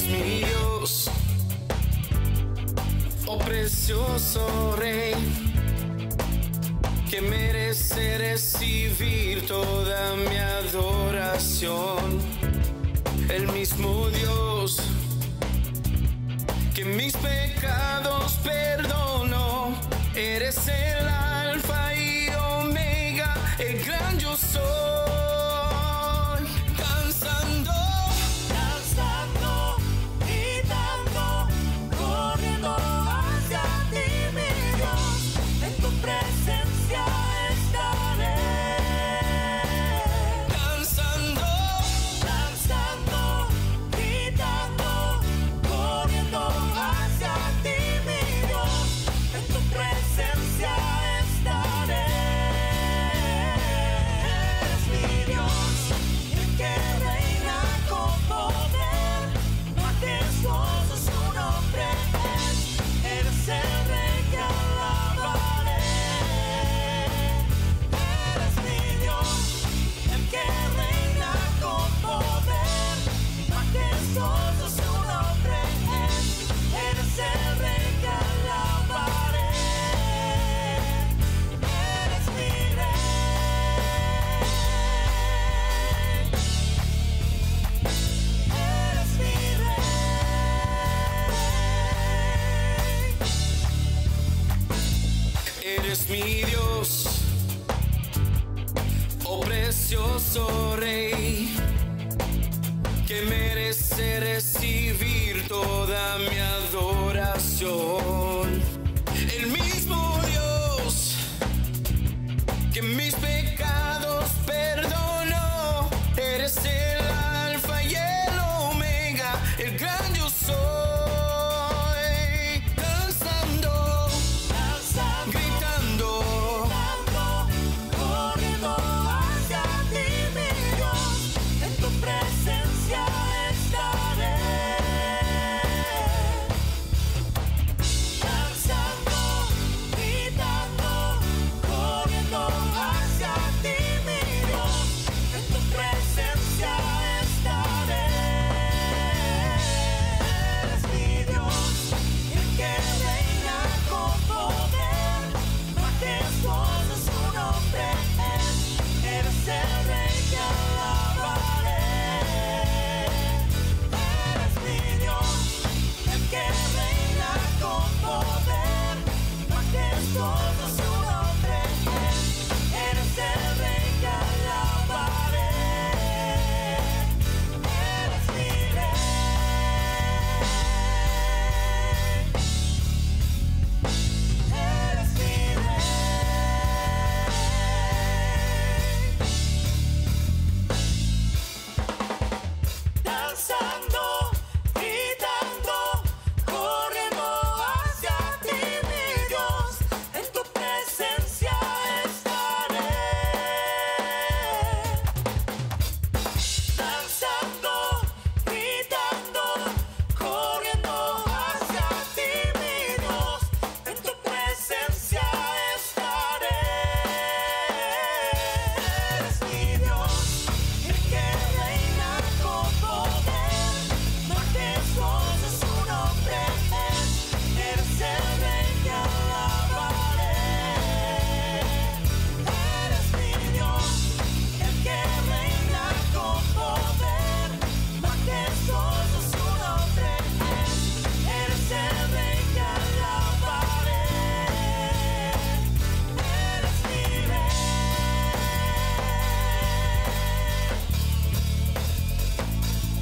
mi Dios, oh precioso Rey, que merece recibir toda mi adoración. El mismo Dios que mis pecados perdonó, eres el alfa y omega, el gran yo soy. Danzando, danzando, gritando, corriendo hacia ti, mi Dios, en tu presencia estaré. danzando, Danzando, gritando, corriendo hacia ti, mi Dios, en tu presencia estaré. Eres mi Dios, el que reina con poder, majestuoso su nombre es. Eres el Rey que alabaré. Eres mi Dios, el que reina con poder, majestuoso su nombre es. Eres el Rey que alabaré. Eres mi Rey. Eres mi Rey. eres mi Dios, oh precioso Rey, que merece recibir toda mi adoración. El mismo Dios que mis pecados perdonó, eres el alfa y el omega, el gran yo soy. Danzando, Danzando, gritando, corriendo hacia ti, mi Dios, en tu presencia estaré. Danzando, gritando, corriendo hacia ti, mi Dios, en tu presencia estaré. Eres mi Dios, el que reina con poder, majestuoso su nombre es. Eres el Rey que alabaré. Eres mi Dios, el que reina con poder, majestuoso su nombre es. Eres el Rey que alabaré. Eres mi Rey. Eres mi Rey. Danzando, gritando, corriendo hacia ti, mi Dios, en tu presencia estaré. Danzando, gritando, corriendo hacia ti, mi Dios, en tu presencia estaré. Eres mi Dios, el que reina con poder, majestuoso su nombre es. Eres el Rey que alabaré. Eres mi Dios, el que reina con poder, majestuoso su nombre es. Eres el Rey que alabaré. Eres mi Rey.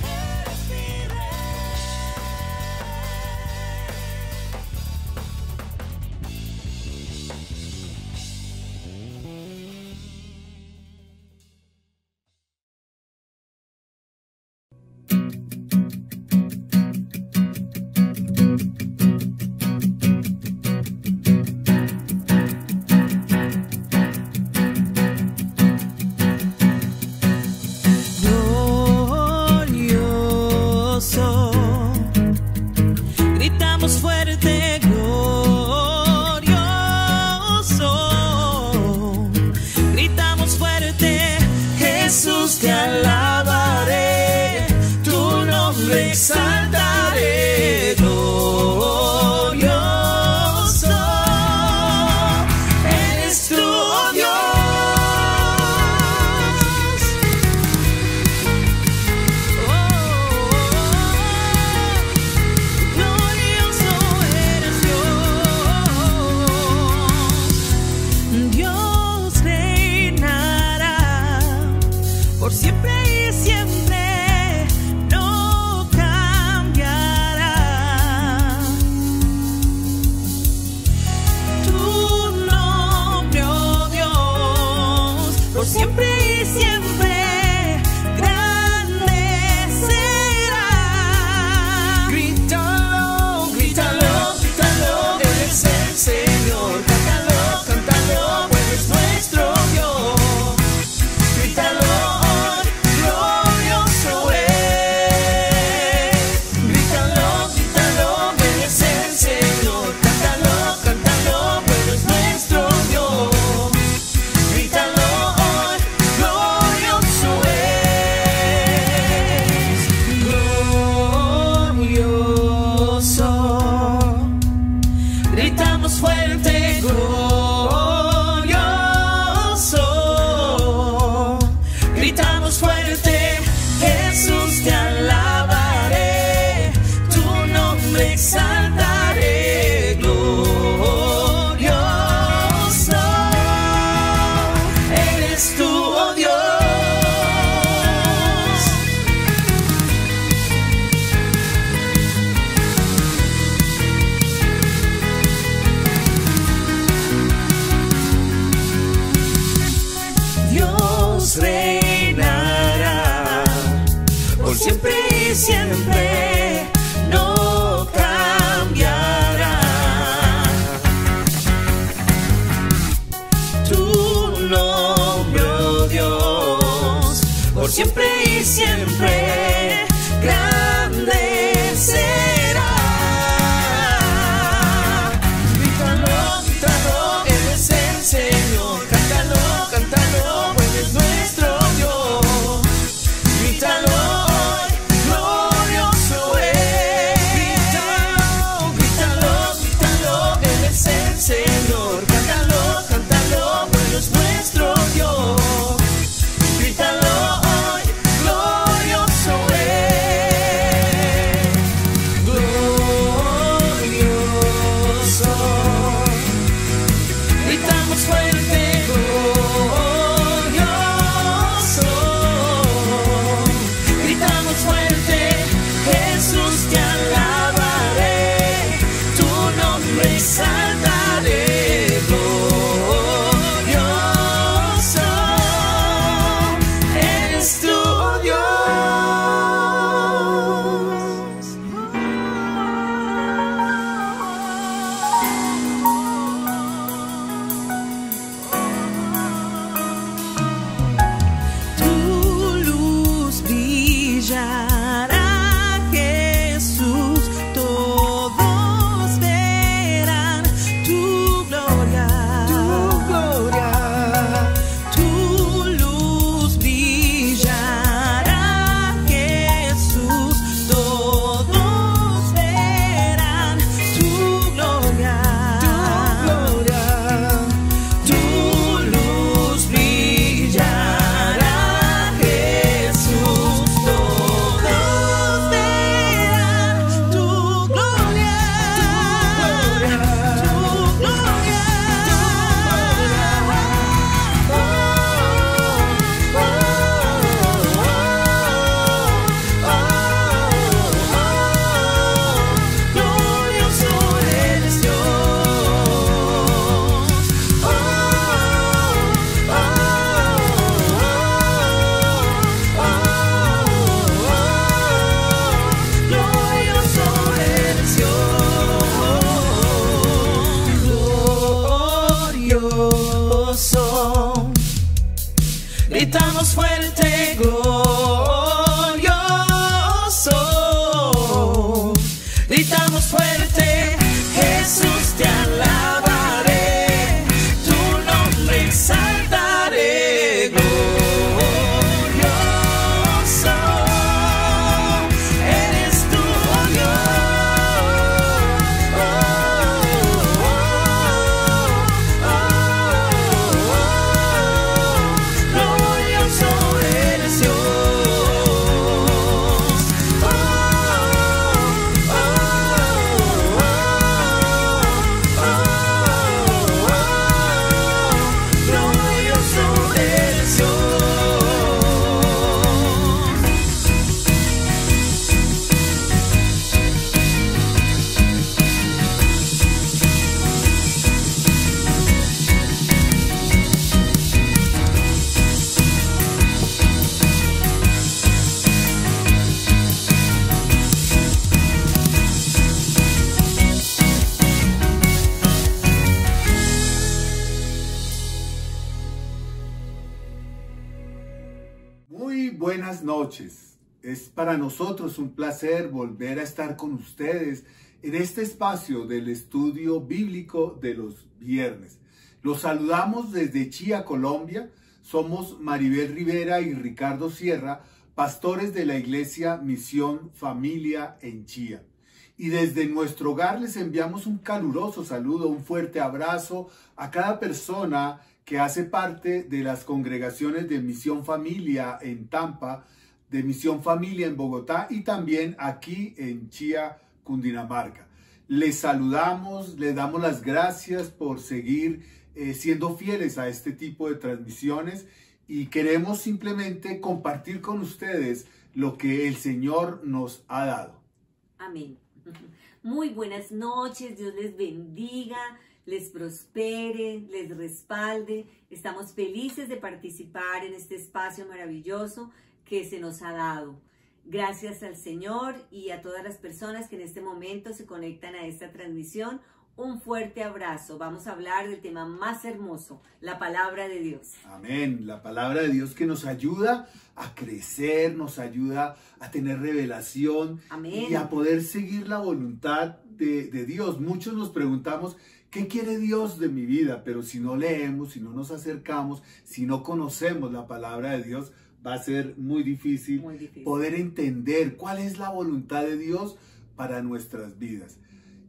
Eres mi Rey. Glorioso, gritamos fuerte, glorioso, gritamos fuerte, Jesús te alabaré, tu nombre exaltaré. siempre no cambiará. Tu nombre, oh Dios, por siempre y siempre grande será. Grítalo, grítalo, Él es el Señor. Cántalo, cántalo, Él es nuestro Dios. Grítalo hoy, glorioso es. Grítalo, grítalo, grítalo, Él es el Señor. Cántalo, cántalo, Él es nuestro Dios. Grítalo hoy, glorioso es. Glorioso. Gritamos fuerte, glorioso. Gritamos fuerte, Jesús te alabaré, tu nombre exaltaré, glorioso, eres tu Dios. Tu luz brillará, Jesús, todos verán tu gloria. Tu luz brillará, Jesús, todos verán tu gloria. Tu luz brillará, Jesús, todos verán tu gloria. Tu gloria. Glorioso eres glorioso. Gritamos fuerte, glorioso. Gritamos fuerte, Jesús te alabaré, tu nombre exaltaré, glorioso, eres tu glorioso eres Dios. Glorioso eres Dios. Muy buenas noches. Es para nosotros un placer volver a estar con ustedes en este espacio del estudio bíblico de los viernes. Los saludamos desde Chía, Colombia. Somos Maribel Rivera y Ricardo Sierra, pastores de la iglesia Misión Familia en Chía. Y desde nuestro hogar les enviamos un caluroso saludo, un fuerte abrazo a cada persona que hace parte de las congregaciones de Misión Familia en Tampa, de Misión Familia en Bogotá y también aquí en Chía, Cundinamarca. Les saludamos, les damos las gracias por seguir siendo fieles a este tipo de transmisiones y queremos simplemente compartir con ustedes lo que el Señor nos ha dado. Amén. Muy buenas noches, Dios les bendiga, les prospere, les respalde. Estamos felices de participar en este espacio maravilloso que se nos ha dado. Gracias al Señor y a todas las personas que en este momento se conectan a esta transmisión. Un fuerte abrazo. Vamos a hablar del tema más hermoso, la palabra de Dios. Amén. La palabra de Dios que nos ayuda a crecer, nos ayuda a tener revelación. Amén. Y a poder seguir la voluntad de Dios. Muchos nos preguntamos, ¿qué quiere Dios de mi vida? Pero si no leemos, si no nos acercamos, si no conocemos la palabra de Dios, va a ser muy difícil poder entender cuál es la voluntad de Dios para nuestras vidas.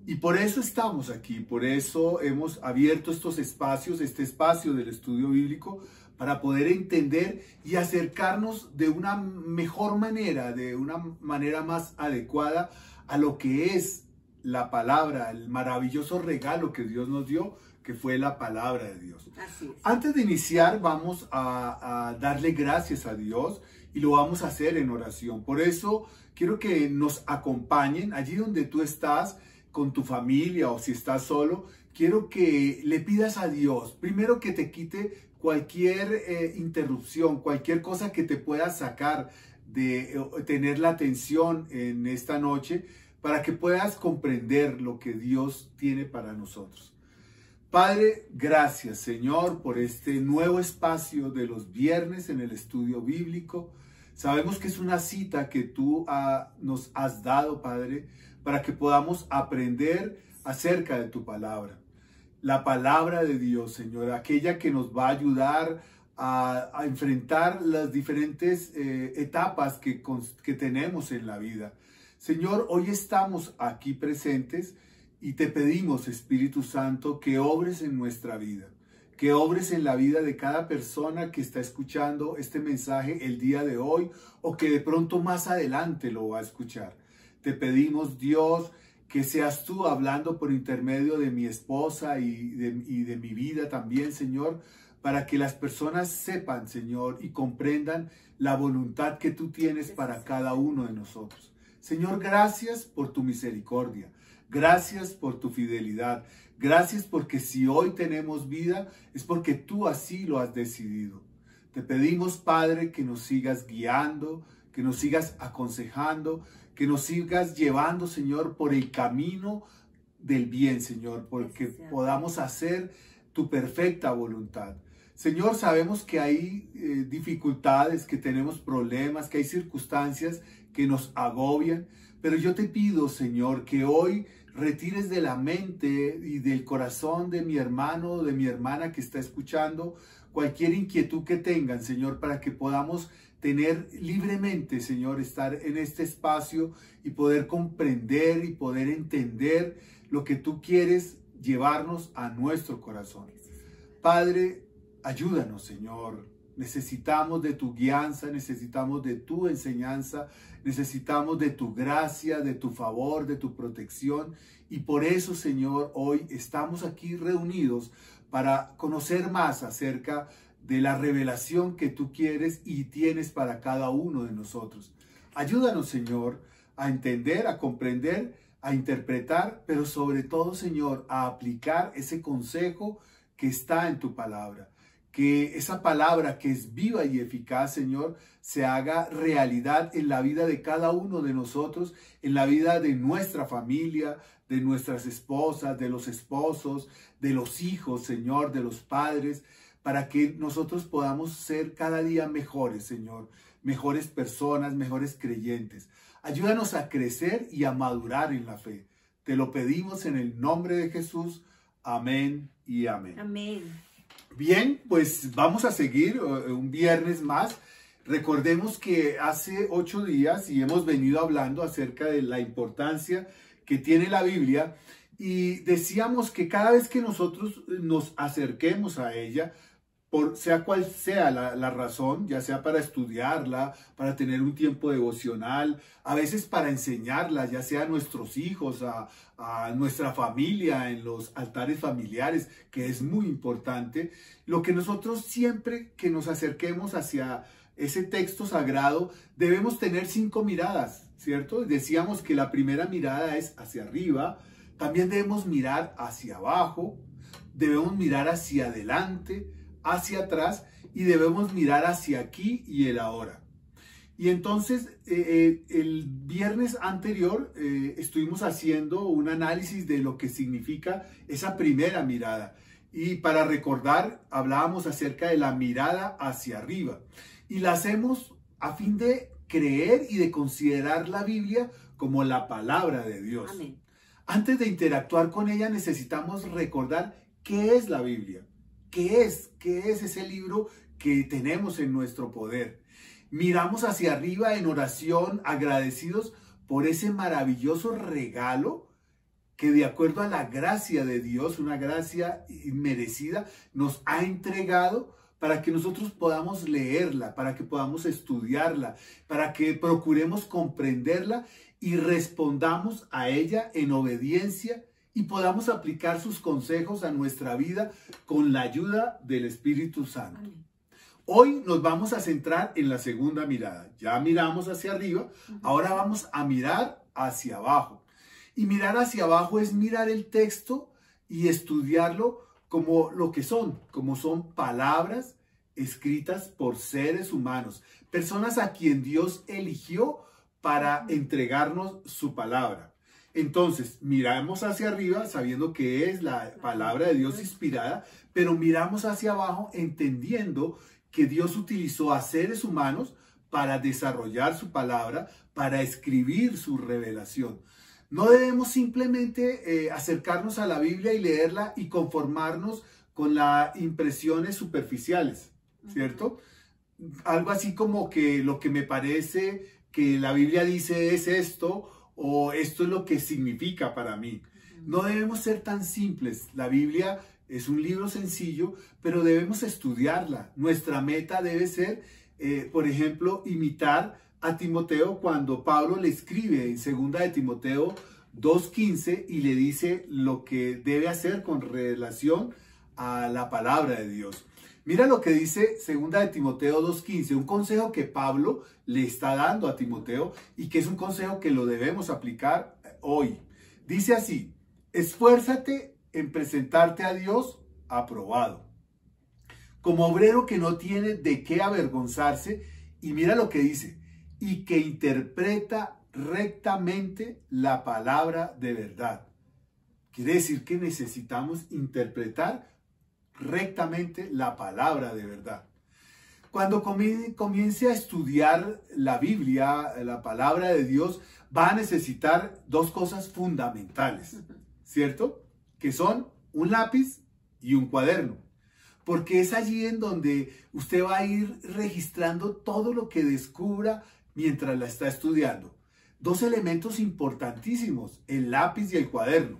Y por eso estamos aquí, por eso hemos abierto estos espacios, este espacio del estudio bíblico, para poder entender y acercarnos de una mejor manera, de una manera más adecuada a lo que es la palabra, el maravilloso regalo que Dios nos dio, que fue la palabra de Dios. Así es. Antes de iniciar, vamos a darle gracias a Dios y lo vamos a hacer en oración. Por eso quiero que nos acompañen allí donde tú estás, con tu familia o si estás solo. Quiero que le pidas a Dios, primero, que te quite cualquier interrupción, cualquier cosa que te pueda sacar de tener la atención en esta noche, para que puedas comprender lo que Dios tiene para nosotros. Padre, gracias, Señor, por este nuevo espacio de los viernes en el estudio bíblico. Sabemos que es una cita que tú nos has dado, Padre, para que podamos aprender acerca de tu palabra. La palabra de Dios, Señor, aquella que nos va a ayudar a enfrentar las diferentes etapas que tenemos en la vida. Señor, hoy estamos aquí presentes y te pedimos, Espíritu Santo, que obres en nuestra vida, que obres en la vida de cada persona que está escuchando este mensaje el día de hoy o que de pronto más adelante lo va a escuchar. Te pedimos, Dios, que seas tú hablando por intermedio de mi esposa y de mi vida también, Señor, para que las personas sepan, Señor, y comprendan la voluntad que tú tienes para cada uno de nosotros. Señor, gracias por tu misericordia, gracias por tu fidelidad, gracias porque si hoy tenemos vida es porque tú así lo has decidido. Te pedimos, Padre, que nos sigas guiando, que nos sigas aconsejando, que nos sigas llevando, Señor, por el camino del bien, Señor, porque podamos hacer tu perfecta voluntad. Señor, sabemos que hay dificultades, que tenemos problemas, que hay circunstancias que nos agobian, pero yo te pido, Señor, que hoy retires de la mente y del corazón de mi hermano o de mi hermana que está escuchando cualquier inquietud que tengan, Señor, para que podamos tener libremente, Señor, estar en este espacio y poder comprender y poder entender lo que tú quieres llevarnos a nuestro corazón. Padre, ayúdanos, Señor. Necesitamos de tu guianza, necesitamos de tu enseñanza, necesitamos de tu gracia, de tu favor, de tu protección. Y por eso, Señor, hoy estamos aquí reunidos para conocer más acerca de la revelación que tú quieres y tienes para cada uno de nosotros. Ayúdanos, Señor, a entender, a comprender, a interpretar, pero sobre todo, Señor, a aplicar ese consejo que está en tu palabra. Que esa palabra que es viva y eficaz, Señor, se haga realidad en la vida de cada uno de nosotros, en la vida de nuestra familia, de nuestras esposas, de los esposos, de los hijos, Señor, de los padres, para que nosotros podamos ser cada día mejores, Señor, mejores personas, mejores creyentes. Ayúdanos a crecer y a madurar en la fe. Te lo pedimos en el nombre de Jesús. Amén y amén. Amén. Bien, pues vamos a seguir un viernes más. Recordemos que hace 8 días y hemos venido hablando acerca de la importancia que tiene la Biblia y decíamos que cada vez que nosotros nos acerquemos a ella, sea cual sea la razón, ya sea para estudiarla, para tener un tiempo devocional, a veces para enseñarla, ya sea a nuestros hijos, a nuestra familia, en los altares familiares, que es muy importante. Lo que nosotros siempre que nos acerquemos hacia ese texto sagrado, debemos tener 5 miradas, ¿cierto? Decíamos que la primera mirada es hacia arriba, también debemos mirar hacia abajo, debemos mirar hacia adelante, hacia atrás y debemos mirar hacia aquí y el ahora. Y entonces, el viernes anterior estuvimos haciendo un análisis de lo que significa esa primera mirada. Y para recordar, hablábamos acerca de la mirada hacia arriba. Y la hacemos a fin de creer y de considerar la Biblia como la palabra de Dios. Amén. Antes de interactuar con ella, necesitamos recordar qué es la Biblia. ¿Qué es ese libro que tenemos en nuestro poder? Miramos hacia arriba en oración, agradecidos por ese maravilloso regalo que, de acuerdo a la gracia de Dios, una gracia inmerecida, nos ha entregado para que nosotros podamos leerla, para que podamos estudiarla, para que procuremos comprenderla y respondamos a ella en obediencia y podamos aplicar sus consejos a nuestra vida con la ayuda del Espíritu Santo. Amén. Hoy nos vamos a centrar en la segunda mirada. Ya miramos hacia arriba, ahora vamos a mirar hacia abajo. Y mirar hacia abajo es mirar el texto y estudiarlo como lo que son, como son palabras escritas por seres humanos, personas a quien Dios eligió para entregarnos su palabra. Entonces, miramos hacia arriba sabiendo que es la palabra de Dios inspirada, pero miramos hacia abajo entendiendo que Dios utilizó a seres humanos para desarrollar su palabra, para escribir su revelación. No debemos simplemente acercarnos a la Biblia y leerla y conformarnos con las impresiones superficiales, ¿cierto? Algo así como que lo que me parece que la Biblia dice es esto, o esto es lo que significa para mí. No debemos ser tan simples. La Biblia es un libro sencillo, pero debemos estudiarla. Nuestra meta debe ser, por ejemplo, imitar a Timoteo cuando Pablo le escribe en 2 de Timoteo 2:15 y le dice lo que debe hacer con relación a la palabra de Dios. Mira lo que dice 2 de Timoteo 2:15, un consejo que Pablo le está dando a Timoteo y que es un consejo que lo debemos aplicar hoy. Dice así: esfuérzate en presentarte a Dios aprobado, como obrero que no tiene de qué avergonzarse, y mira lo que dice, y que interpreta rectamente la palabra de verdad. Quiere decir que necesitamos interpretar rectamente la palabra de verdad. Cuando comience a estudiar la Biblia, la palabra de Dios, va a necesitar dos cosas fundamentales, ¿cierto? Que son un lápiz y un cuaderno, porque es allí en donde usted va a ir registrando todo lo que descubra mientras la está estudiando. Dos elementos importantísimos, el lápiz y el cuaderno.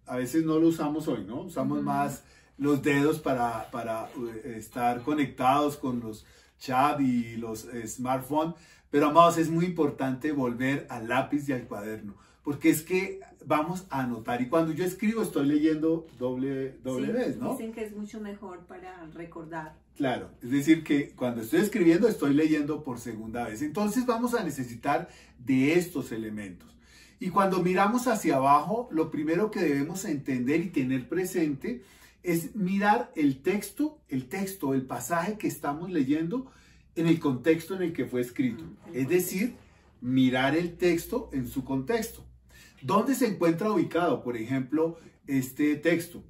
A veces no lo usamos hoy, ¿no? Usamos más los dedos para estar conectados con los chats y los smartphones, pero amados, es muy importante volver al lápiz y al cuaderno, porque es que vamos a anotar, y cuando yo escribo estoy leyendo doble vez, ¿no? Dicen que es mucho mejor para recordar. Claro, es decir que cuando estoy escribiendo estoy leyendo por segunda vez. Entonces vamos a necesitar de estos elementos. Y cuando miramos hacia abajo, lo primero que debemos entender y tener presente es mirar el texto, el pasaje que estamos leyendo en el contexto en el que fue escrito. Es decir, mirar el texto en su contexto. ¿Dónde se encuentra ubicado, por ejemplo, este texto?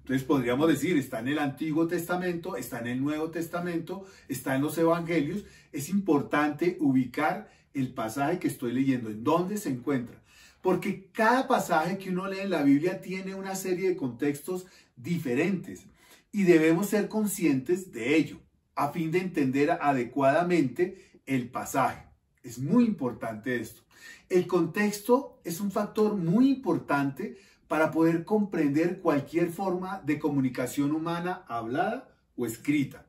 Entonces podríamos decir, está en el Antiguo Testamento, está en el Nuevo Testamento, está en los Evangelios. Es importante ubicar el pasaje que estoy leyendo, en dónde se encuentra. Porque cada pasaje que uno lee en la Biblia tiene una serie de contextos diferentes y debemos ser conscientes de ello a fin de entender adecuadamente el pasaje. Es muy importante esto. El contexto es un factor muy importante para poder comprender cualquier forma de comunicación humana hablada o escrita.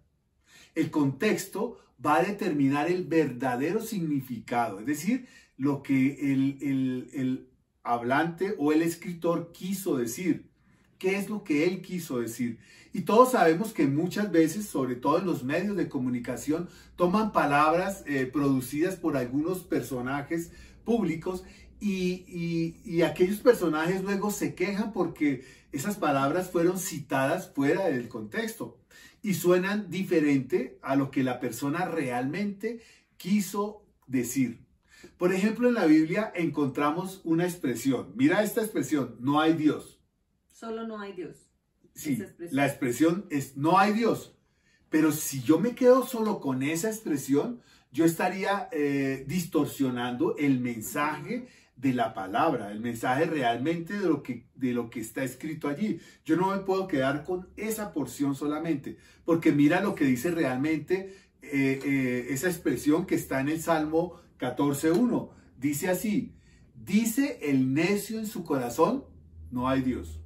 El contexto va a determinar el verdadero significado, es decir, lo que el hablante o el escritor quiso decir. ¿Qué es lo que él quiso decir? Y todos sabemos que muchas veces, sobre todo en los medios de comunicación, toman palabras producidas por algunos personajes públicos y aquellos personajes luego se quejan porque esas palabras fueron citadas fuera del contexto y suenan diferente a lo que la persona realmente quiso decir. Por ejemplo, en la Biblia encontramos una expresión. Mira esta expresión, no hay Dios. Solo no hay Dios. Sí, Esa expresión. la expresión es no hay Dios. Pero si yo me quedo solo con esa expresión, yo estaría distorsionando el mensaje de la palabra, el mensaje realmente de lo que está escrito allí. Yo no me puedo quedar con esa porción solamente, porque mira lo que dice realmente esa expresión que está en el Salmo 14:1. Dice así, dice el necio en su corazón, no hay Dios.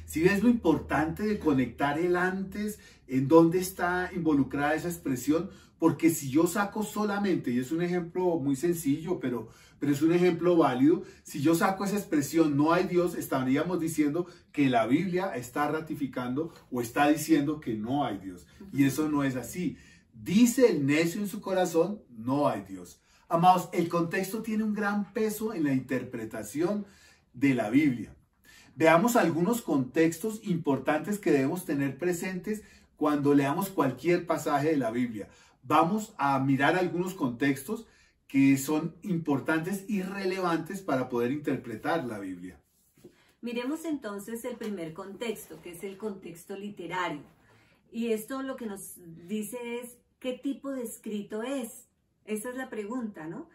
Si ves lo importante de conectar el antes, en dónde está involucrada esa expresión, porque si yo saco solamente, y es un ejemplo muy sencillo, pero es un ejemplo válido, si yo saco esa expresión, no hay Dios, estaríamos diciendo que la Biblia está ratificando o está diciendo que no hay Dios. Y eso no es así. Dice el necio en su corazón, no hay Dios. Amados, el contexto tiene un gran peso en la interpretación de la Biblia. Veamos algunos contextos importantes que debemos tener presentes cuando leamos cualquier pasaje de la Biblia. Vamos a mirar algunos contextos que son importantes y relevantes para poder interpretar la Biblia. Miremos entonces el primer contexto, que es el contexto literario. Y esto lo que nos dice es, ¿qué tipo de escrito es? Esa es la pregunta, ¿no?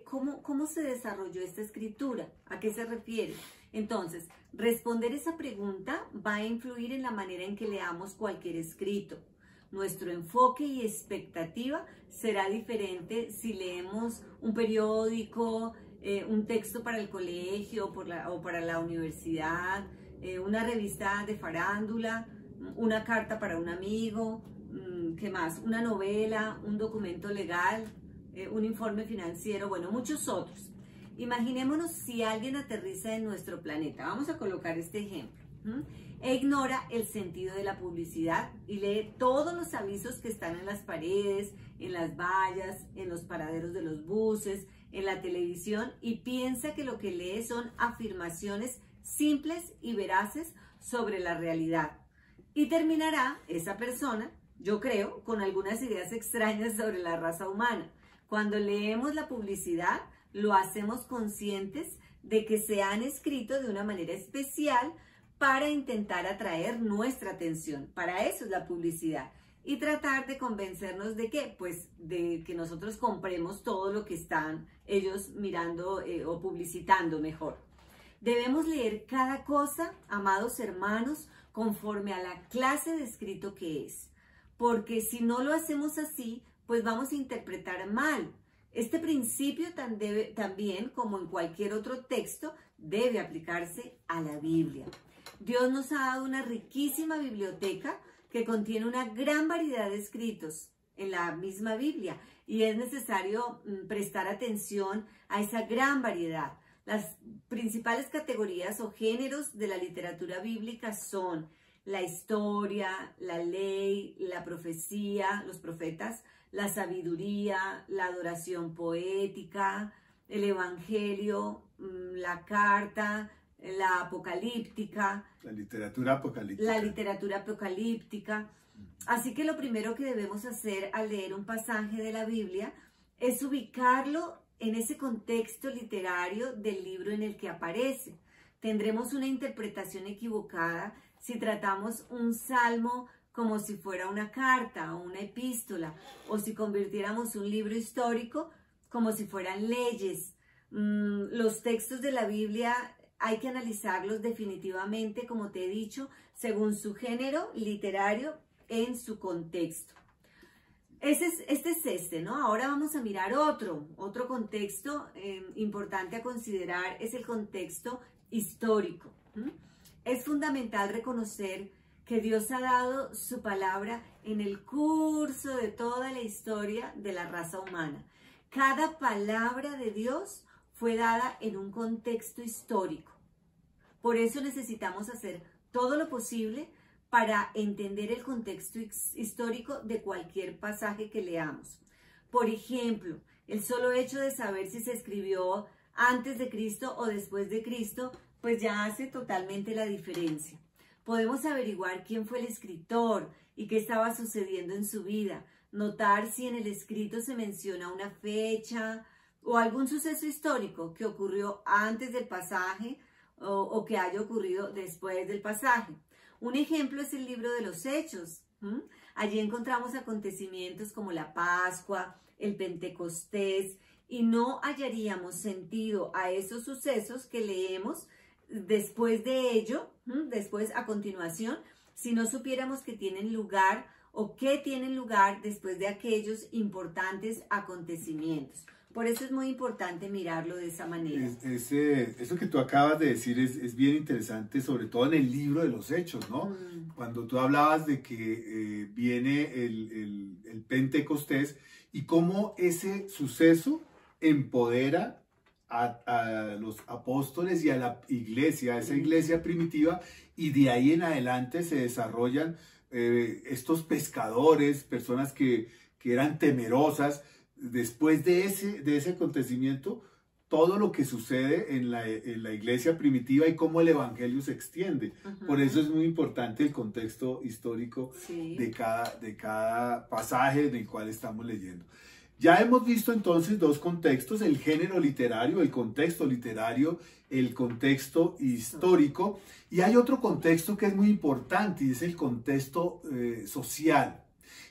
¿Cómo se desarrolló esta escritura? ¿A qué se refiere? Entonces, responder esa pregunta va a influir en la manera en que leamos cualquier escrito. Nuestro enfoque y expectativa será diferente si leemos un periódico, un texto para el colegio o para la universidad, una revista de farándula, una carta para un amigo, ¿qué más? Una novela, un documento legal, un informe financiero, bueno, muchos otros. Imaginémonos si alguien aterriza en nuestro planeta. Vamos a colocar este ejemplo. E ignora el sentido de la publicidad y lee todos los avisos que están en las paredes, en las vallas, en los paraderos de los buses, en la televisión y piensa que lo que lee son afirmaciones simples y veraces sobre la realidad. Y terminará esa persona, yo creo, con algunas ideas extrañas sobre la raza humana. Cuando leemos la publicidad, lo hacemos conscientes de que se han escrito de una manera especial para intentar atraer nuestra atención. Para eso es la publicidad. Y tratar de convencernos de qué, pues de que nosotros compremos todo lo que están ellos mirando o publicitando mejor. Debemos leer cada cosa, amados hermanos, conforme a la clase de escrito que es. Porque si no lo hacemos así, pues vamos a interpretar mal. Este principio también, como en cualquier otro texto, debe aplicarse a la Biblia. Dios nos ha dado una riquísima biblioteca que contiene una gran variedad de escritos en la misma Biblia y es necesario prestar atención a esa gran variedad. Las principales categorías o géneros de la literatura bíblica son la historia, la ley, la profecía, los profetas, la sabiduría, la adoración poética, el evangelio, la carta, la apocalíptica. La literatura apocalíptica. La literatura apocalíptica. Así que lo primero que debemos hacer al leer un pasaje de la Biblia es ubicarlo en ese contexto literario del libro en el que aparece. Tendremos una interpretación equivocada si tratamos un salmo como si fuera una carta o una epístola, o si convirtiéramos un libro histórico como si fueran leyes. Los textos de la Biblia hay que analizarlos definitivamente, como te he dicho, según su género literario en su contexto. Este, ¿no? Ahora vamos a mirar otro contexto importante a considerar, es el contexto histórico. Es fundamental reconocer que Dios ha dado su palabra en el curso de toda la historia de la raza humana. Cada palabra de Dios fue dada en un contexto histórico. Por eso necesitamos hacer todo lo posible para entender el contexto histórico de cualquier pasaje que leamos. Por ejemplo, el solo hecho de saber si se escribió antes de Cristo o después de Cristo, pues ya hace totalmente la diferencia. Podemos averiguar quién fue el escritor y qué estaba sucediendo en su vida. notar si en el escrito se menciona una fecha o algún suceso histórico que ocurrió antes del pasaje o que haya ocurrido después del pasaje. Un ejemplo es el libro de los Hechos. Allí encontramos acontecimientos como la Pascua, el Pentecostés, y no hallaríamos sentido a esos sucesos que leemos después de ello, después a continuación, si no supiéramos que tienen lugar o que tienen lugar después de aquellos importantes acontecimientos. Por eso es muy importante mirarlo de esa manera. Eso que tú acabas de decir es bien interesante, sobre todo en el libro de los Hechos, ¿no? Cuando tú hablabas de que viene el Pentecostés y cómo ese suceso empodera a los apóstoles y a la iglesia, a esa iglesia primitiva, y de ahí en adelante se desarrollan estos pescadores, personas que eran temerosas. Después de ese acontecimiento, todo lo que sucede en la iglesia primitiva y cómo el evangelio se extiende. Por eso es muy importante el contexto histórico de cada pasaje en el cual estamos leyendo. Ya hemos visto entonces dos contextos: el género literario, el contexto literario, el contexto histórico, y hay otro contexto que es muy importante y es el contexto social.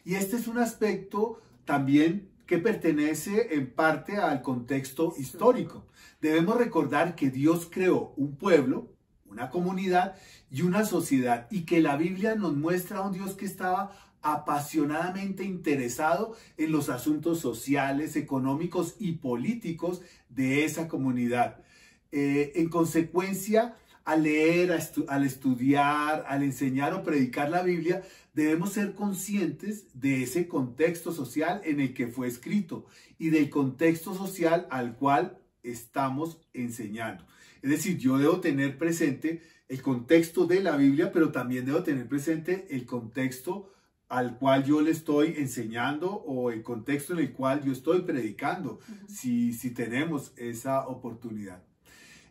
Y este es un aspecto también que pertenece en parte al contexto histórico. Debemos recordar que Dios creó un pueblo, una comunidad y una sociedad, y que la Biblia nos muestra a un Dios que estaba apasionadamente interesado en los asuntos sociales, económicos y políticos de esa comunidad. En consecuencia, al leer, al estudiar, al enseñar o predicar la Biblia, debemos ser conscientes de ese contexto social en el que fue escrito y del contexto social al cual estamos enseñando. Es decir, yo debo tener presente el contexto de la Biblia, pero también debo tener presente el contexto al cual yo le estoy enseñando o el contexto en el cual yo estoy predicando, si tenemos esa oportunidad.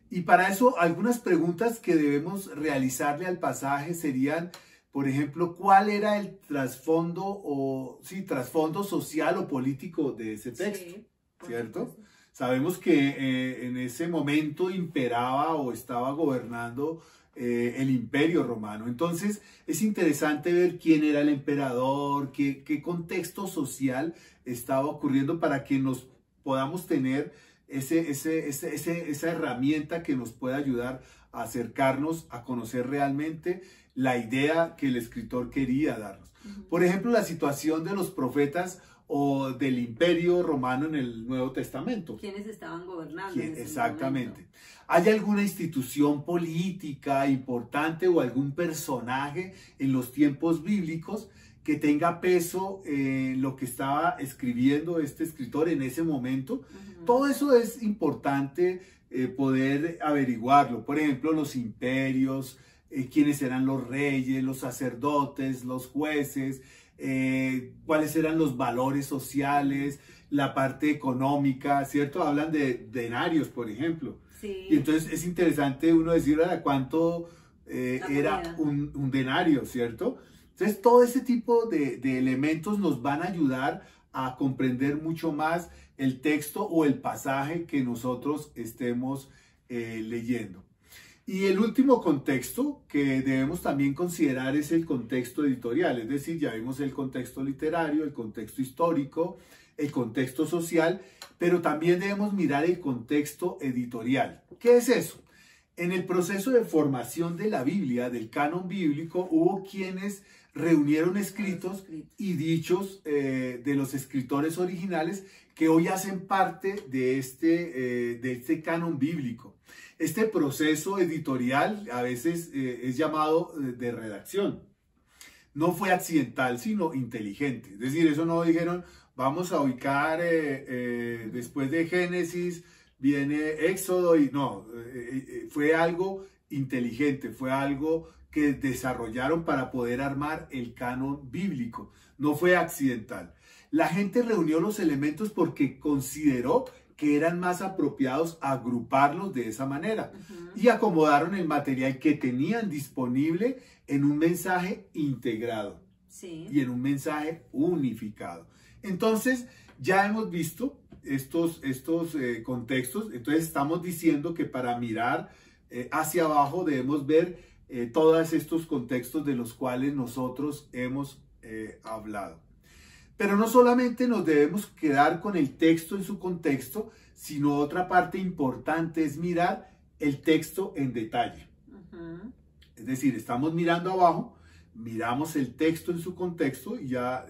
Y para eso, algunas preguntas que debemos realizarle al pasaje serían, por ejemplo, ¿cuál era el trasfondo trasfondo social o político de ese texto? ¿Cierto? Sabemos que en ese momento imperaba o estaba gobernando el Imperio Romano. Entonces, es interesante ver quién era el emperador, qué contexto social estaba ocurriendo para que nos podamos tener esa herramienta que nos pueda ayudar a acercarnos a conocer realmente la idea que el escritor quería darnos. Por ejemplo, la situación de los profetas o del Imperio Romano en el Nuevo Testamento. ¿Quiénes estaban gobernando? Exactamente. ¿Hay alguna institución política importante o algún personaje en los tiempos bíblicos que tenga peso en lo que estaba escribiendo este escritor en ese momento? Todo eso es importante poder averiguarlo. Por ejemplo, los imperios, quiénes eran los reyes, los sacerdotes, los jueces, cuáles eran los valores sociales, la parte económica, ¿cierto? Hablan de denarios, por ejemplo. Sí. Y entonces es interesante uno decir, ¿cuánto era un denario, ¿cierto? Entonces todo ese tipo de elementos nos van a ayudar a comprender mucho más el texto o el pasaje que nosotros estemos leyendo. Y el último contexto que debemos también considerar es el contexto editorial, es decir, ya vimos el contexto literario, el contexto histórico, el contexto social, pero también debemos mirar el contexto editorial. ¿Qué es eso? En el proceso de formación de la Biblia, del canon bíblico, hubo quienes reunieron escritos y dichos de los escritores originales que hoy hacen parte de este canon bíblico. Este proceso editorial a veces es llamado de redacción. No fue accidental, sino inteligente. Es decir, eso no dijeron, vamos a ubicar después de Génesis, viene Éxodo, y no, fue algo inteligente, fue algo que desarrollaron para poder armar el canon bíblico. No fue accidental. La gente reunió los elementos porque consideró que eran más apropiados agruparlos de esa manera y acomodaron el material que tenían disponible en un mensaje integrado y en un mensaje unificado. Entonces, ya hemos visto estos contextos. Entonces, estamos diciendo que para mirar hacia abajo debemos ver todos estos contextos de los cuales nosotros hemos hablado. Pero no solamente nos debemos quedar con el texto en su contexto, sino otra parte importante es mirar el texto en detalle. Es decir, estamos mirando abajo, miramos el texto en su contexto y ya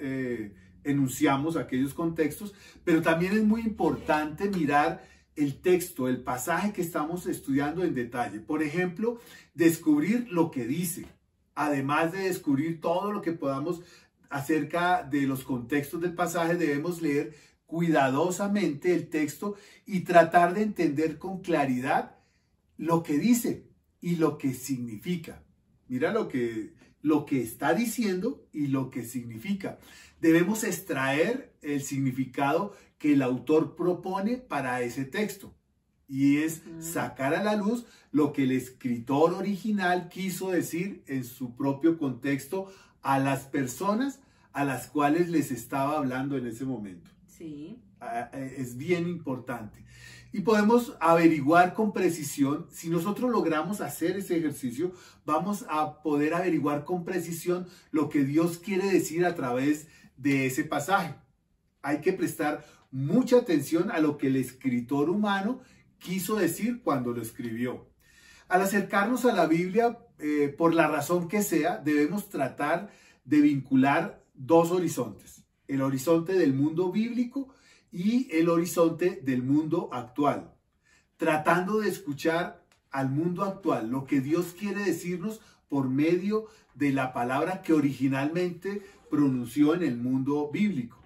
enunciamos aquellos contextos, pero también es muy importante mirar el texto, el pasaje que estamos estudiando en detalle. Por ejemplo, descubrir lo que dice, además de descubrir todo lo que podamos acerca de los contextos del pasaje, debemos leer cuidadosamente el texto y tratar de entender con claridad lo que dice y lo que significa. Mira lo que está diciendo y lo que significa. Debemos extraer el significado que el autor propone para ese texto. Y es sacar a la luz lo que el escritor original quiso decir en su propio contexto a las personas a las cuales les estaba hablando en ese momento. Sí. Es bien importante. Y podemos averiguar con precisión, si nosotros logramos hacer ese ejercicio, vamos a poder averiguar con precisión lo que Dios quiere decir a través de ese pasaje. Hay que prestar mucha atención a lo que el escritor humano quiso decir cuando lo escribió. Al acercarnos a la Biblia, por la razón que sea, debemos tratar de vincular dos horizontes. El horizonte del mundo bíblico y el horizonte del mundo actual. Tratando de escuchar al mundo actual, lo que Dios quiere decirnos por medio de la palabra que originalmente pronunció en el mundo bíblico.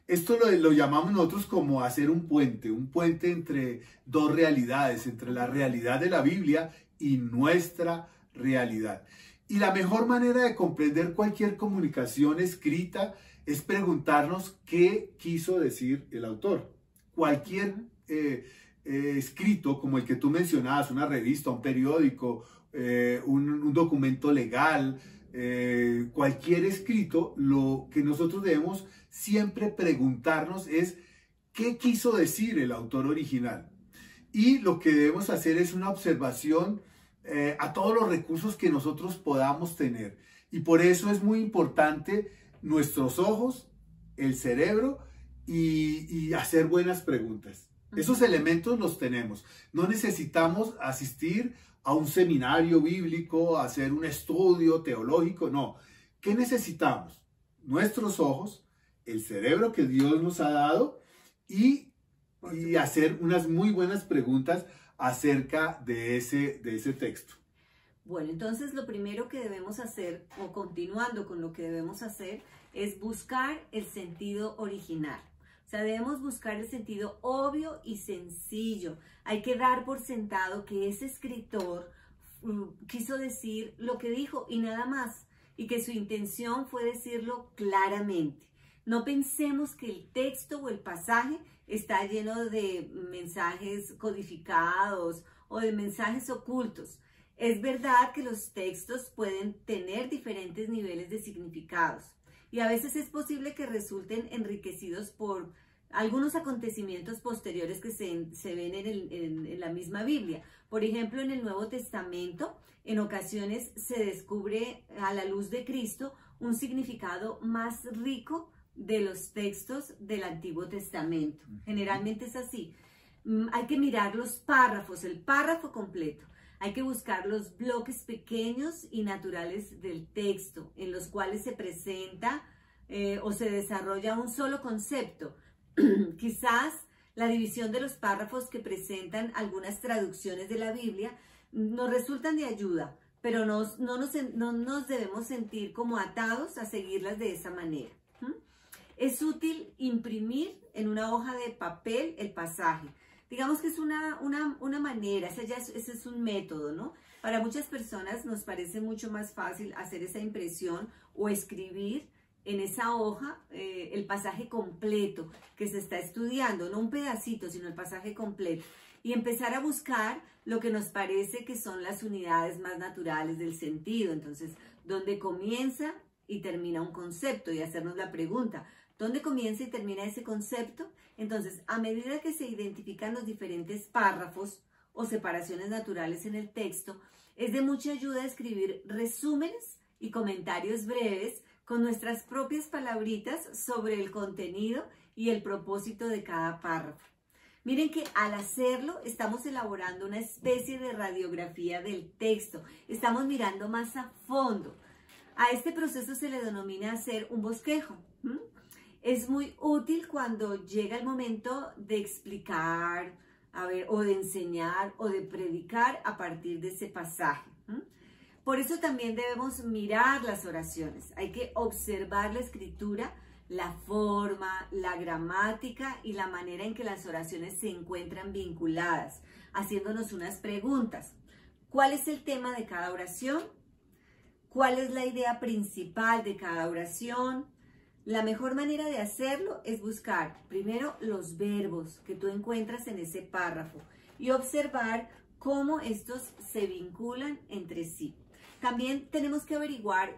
Esto lo llamamos nosotros como hacer un puente entre dos realidades, entre la realidad de la Biblia y nuestra realidad. Y la mejor manera de comprender cualquier comunicación escrita es preguntarnos qué quiso decir el autor. Cualquier escrito, como el que tú mencionabas, una revista, un periódico, un documento legal, cualquier escrito, lo que nosotros debemos siempre preguntarnos es qué quiso decir el autor original. Y lo que debemos hacer es una observación a todos los recursos que nosotros podamos tener. Y por eso es muy importante nuestros ojos, el cerebro y hacer buenas preguntas. Esos elementos los tenemos. No necesitamos asistir a un seminario bíblico, a hacer un estudio teológico, no. ¿Qué necesitamos? Nuestros ojos, el cerebro que Dios nos ha dado y hacer unas muy buenas preguntas acerca de ese texto. Bueno, entonces lo primero que debemos hacer, o continuando con lo que debemos hacer, es buscar el sentido original. O sea, debemos buscar el sentido obvio y sencillo. Hay que dar por sentado que ese escritor quiso decir lo que dijo y nada más, y que su intención fue decirlo claramente. No pensemos que el texto o el pasaje está lleno de mensajes codificados o de mensajes ocultos. Es verdad que los textos pueden tener diferentes niveles de significados y a veces es posible que resulten enriquecidos por algunos acontecimientos posteriores que se ven en la misma Biblia. Por ejemplo, en el Nuevo Testamento, en ocasiones se descubre a la luz de Cristo un significado más rico de los textos del Antiguo Testamento. Generalmente es así. Hay que mirar los párrafos, el párrafo completo. Hay que buscar los bloques pequeños y naturales del texto, en los cuales se presenta o se desarrolla un solo concepto. Quizás la división de los párrafos que presentan algunas traducciones de la Biblia nos resultan de ayuda, pero no nos debemos sentir como atados a seguirlas de esa manera. Es útil imprimir en una hoja de papel el pasaje. Digamos que es una manera, ese es un método, ¿no? Para muchas personas nos parece mucho más fácil hacer esa impresión o escribir en esa hoja el pasaje completo que se está estudiando, no un pedacito, sino el pasaje completo. Y empezar a buscar lo que nos parece que son las unidades más naturales del sentido. Entonces, ¿dónde comienza y termina un concepto? Y hacernos la pregunta, ¿Dónde comienza y termina ese concepto? Entonces, a medida que se identifican los diferentes párrafos o separaciones naturales en el texto, es de mucha ayuda escribir resúmenes y comentarios breves con nuestras propias palabritas sobre el contenido y el propósito de cada párrafo. Miren que al hacerlo estamos elaborando una especie de radiografía del texto, estamos mirando más a fondo. A este proceso se le denomina hacer un bosquejo. Es muy útil cuando llega el momento de explicar, o de enseñar o de predicar a partir de ese pasaje. Por eso también debemos mirar las oraciones. Hay que observar la escritura, la forma, la gramática y la manera en que las oraciones se encuentran vinculadas, haciéndonos unas preguntas. ¿Cuál es el tema de cada oración? ¿Cuál es la idea principal de cada oración? La mejor manera de hacerlo es buscar primero los verbos que tú encuentras en ese párrafo y observar cómo estos se vinculan entre sí. También tenemos que averiguar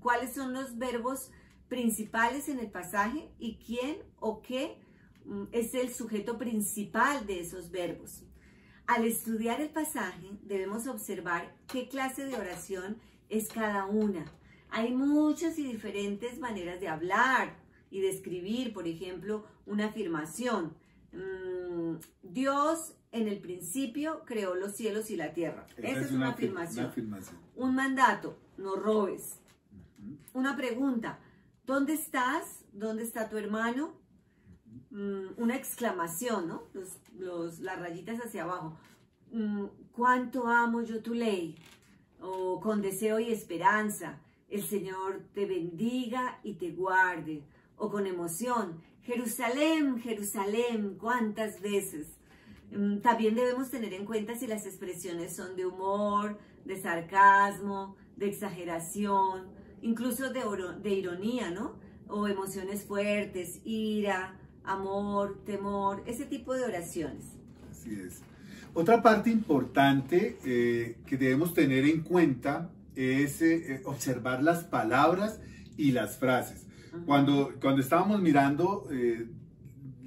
cuáles son los verbos principales en el pasaje y quién o qué es el sujeto principal de esos verbos. Al estudiar el pasaje debemos observar qué clase de oración es cada una. Hay muchas y diferentes maneras de hablar y de escribir, por ejemplo, una afirmación. Dios en el principio creó los cielos y la tierra. Esa es una afirmación. Un mandato, no robes. Una pregunta, ¿dónde estás? ¿Dónde está tu hermano? Una exclamación, ¿no? Las rayitas hacia abajo. ¿Cuánto amo yo tu ley? O con deseo y esperanza. El Señor te bendiga y te guarde. O con emoción. Jerusalén, Jerusalén, ¿cuántas veces? También debemos tener en cuenta si las expresiones son de humor, de sarcasmo, de exageración, incluso de ironía, ¿no? O emociones fuertes, ira, amor, temor, ese tipo de oraciones. Así es. Otra parte importante que debemos tener en cuenta es observar las palabras y las frases. Cuando estábamos mirando,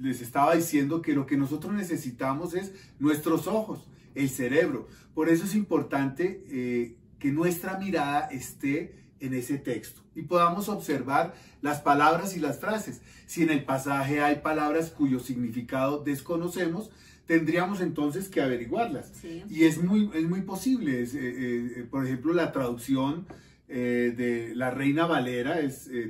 les estaba diciendo que lo que nosotros necesitamos es nuestros ojos, el cerebro. Por eso es importante que nuestra mirada esté en ese texto y podamos observar las palabras y las frases. Si en el pasaje hay palabras cuyo significado desconocemos, tendríamos entonces que averiguarlas. Sí. Y es muy posible. Por ejemplo, la traducción de la Reina Valera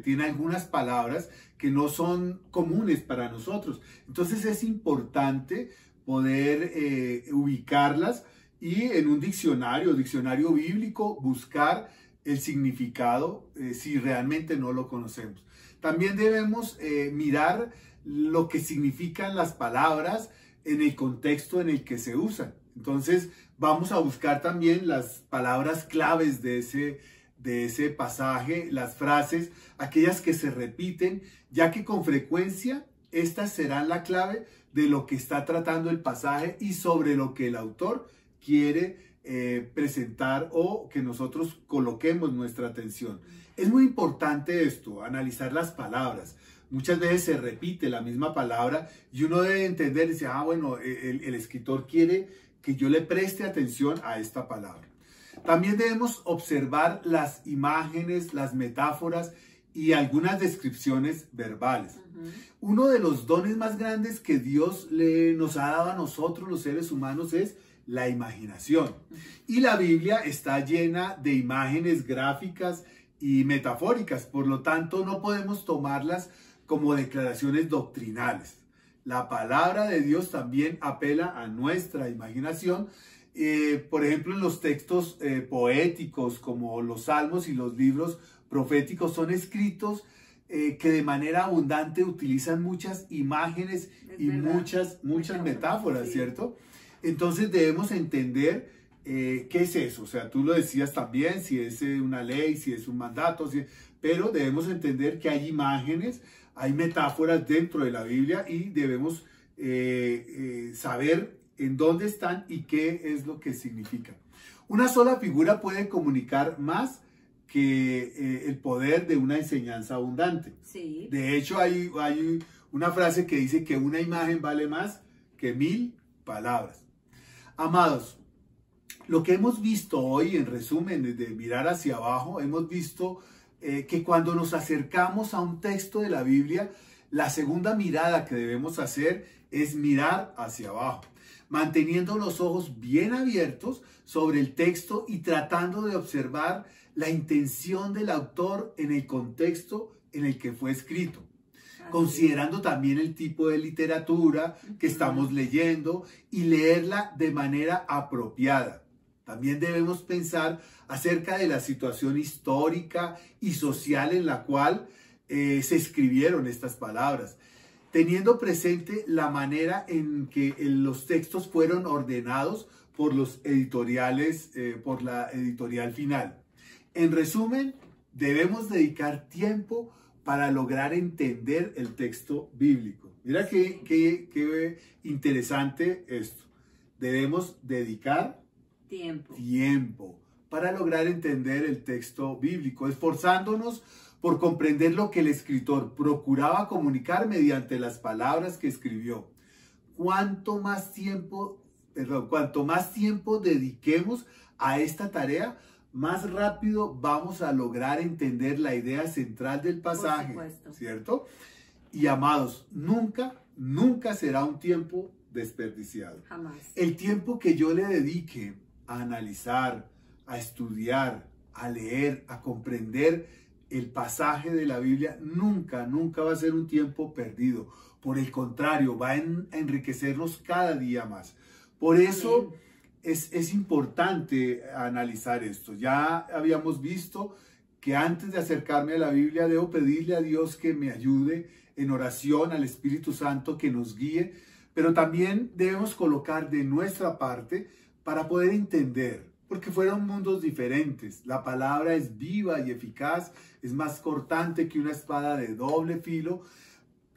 tiene algunas palabras que no son comunes para nosotros. Entonces es importante poder ubicarlas y en un diccionario bíblico, buscar el significado si realmente no lo conocemos. También debemos mirar lo que significan las palabras en el contexto en el que se usan. Entonces vamos a buscar también las palabras claves de ese pasaje, las frases, aquellas que se repiten, ya que con frecuencia estas serán la clave de lo que está tratando el pasaje y sobre lo que el autor quiere presentar o que nosotros coloquemos nuestra atención. Es muy importante esto, analizar las palabras. Muchas veces se repite la misma palabra y uno debe entender y decir, bueno, el escritor quiere que yo le preste atención a esta palabra. También debemos observar las imágenes, las metáforas y algunas descripciones verbales. Uno de los dones más grandes que Dios nos ha dado a nosotros, los seres humanos, es la imaginación. Y la Biblia está llena de imágenes gráficas y metafóricas, por lo tanto no podemos tomarlas como declaraciones doctrinales. La palabra de Dios también apela a nuestra imaginación. Por ejemplo, en los textos poéticos como los salmos y los libros proféticos son escritos que de manera abundante utilizan muchas imágenes y muchas metáforas, sí. ¿Cierto? Entonces debemos entender qué es eso. O sea, tú lo decías también, si es una ley, si es un mandato, pero debemos entender que hay imágenes, hay metáforas dentro de la Biblia y debemos saber en dónde están y qué es lo que significan. Una sola figura puede comunicar más que el poder de una enseñanza abundante. Sí. De hecho, hay una frase que dice que una imagen vale más que 1000 palabras. Amados, lo que hemos visto hoy, en resumen, desde mirar hacia abajo, hemos visto que cuando nos acercamos a un texto de la Biblia, la segunda mirada que debemos hacer es mirar hacia abajo, manteniendo los ojos bien abiertos sobre el texto y tratando de observar la intención del autor en el contexto en el que fue escrito, considerando también el tipo de literatura que estamos leyendo y leerla de manera apropiada. También debemos pensar acerca de la situación histórica y social en la cual se escribieron estas palabras, teniendo presente la manera en que los textos fueron ordenados por los editoriales, por la editorial final. En resumen, debemos dedicar tiempo para lograr entender el texto bíblico. Mira qué interesante esto. Debemos dedicar tiempo para lograr entender el texto bíblico, esforzándonos por comprender lo que el escritor procuraba comunicar mediante las palabras que escribió. Cuanto más tiempo dediquemos a esta tarea, más rápido vamos a lograr entender la idea central del pasaje, ¿cierto? Y amados, nunca será un tiempo desperdiciado. Jamás. El tiempo que yo le dedique a analizar, a estudiar, a leer, a comprender el pasaje de la Biblia, nunca va a ser un tiempo perdido. Por el contrario, va a enriquecernos cada día más. Por eso es importante analizar esto. Ya habíamos visto que antes de acercarme a la Biblia debo pedirle a Dios que me ayude en oración, al Espíritu Santo que nos guíe, pero también debemos colocar de nuestra parte para poder entender, porque fueron mundos diferentes. La palabra es viva y eficaz, es más cortante que una espada de doble filo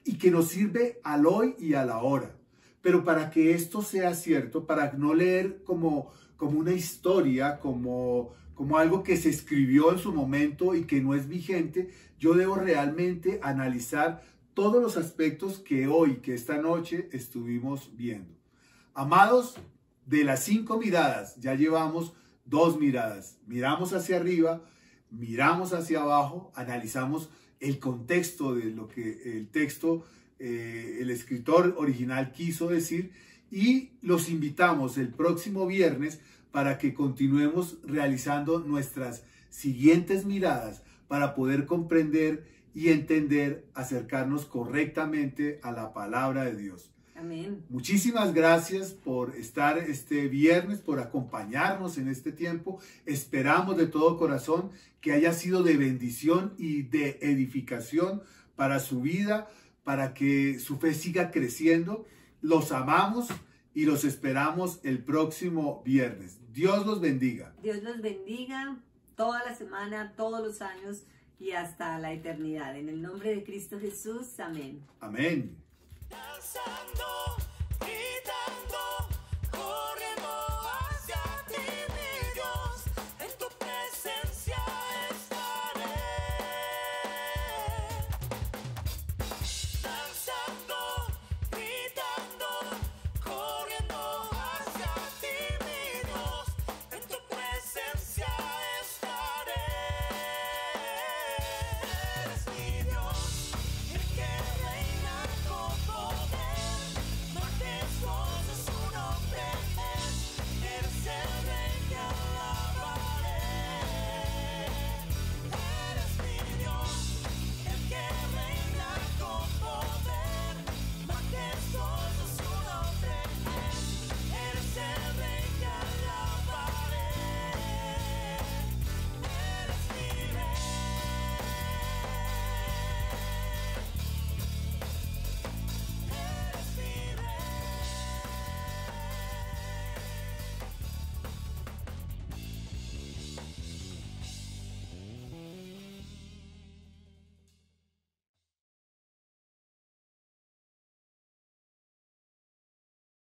y que nos sirve al hoy y a la hora. Pero para que esto sea cierto, para no leer como una historia, como algo que se escribió en su momento y que no es vigente, yo debo realmente analizar todos los aspectos que esta noche estuvimos viendo. Amados, de las 5 miradas ya llevamos 2 miradas. Miramos hacia arriba, miramos hacia abajo, analizamos el contexto de lo que el texto, el escritor original quiso decir, y los invitamos el próximo viernes para que continuemos realizando nuestras siguientes miradas para poder comprender y entender, acercarnos correctamente a la palabra de Dios. Amén. Muchísimas gracias por estar este viernes, por acompañarnos en este tiempo. Esperamos de todo corazón que haya sido de bendición y de edificación para su vida, para que su fe siga creciendo. Los amamos y los esperamos el próximo viernes. Dios los bendiga. Dios los bendiga toda la semana, todos los años y hasta la eternidad. En el nombre de Cristo Jesús. Amén. Amén. Danzando y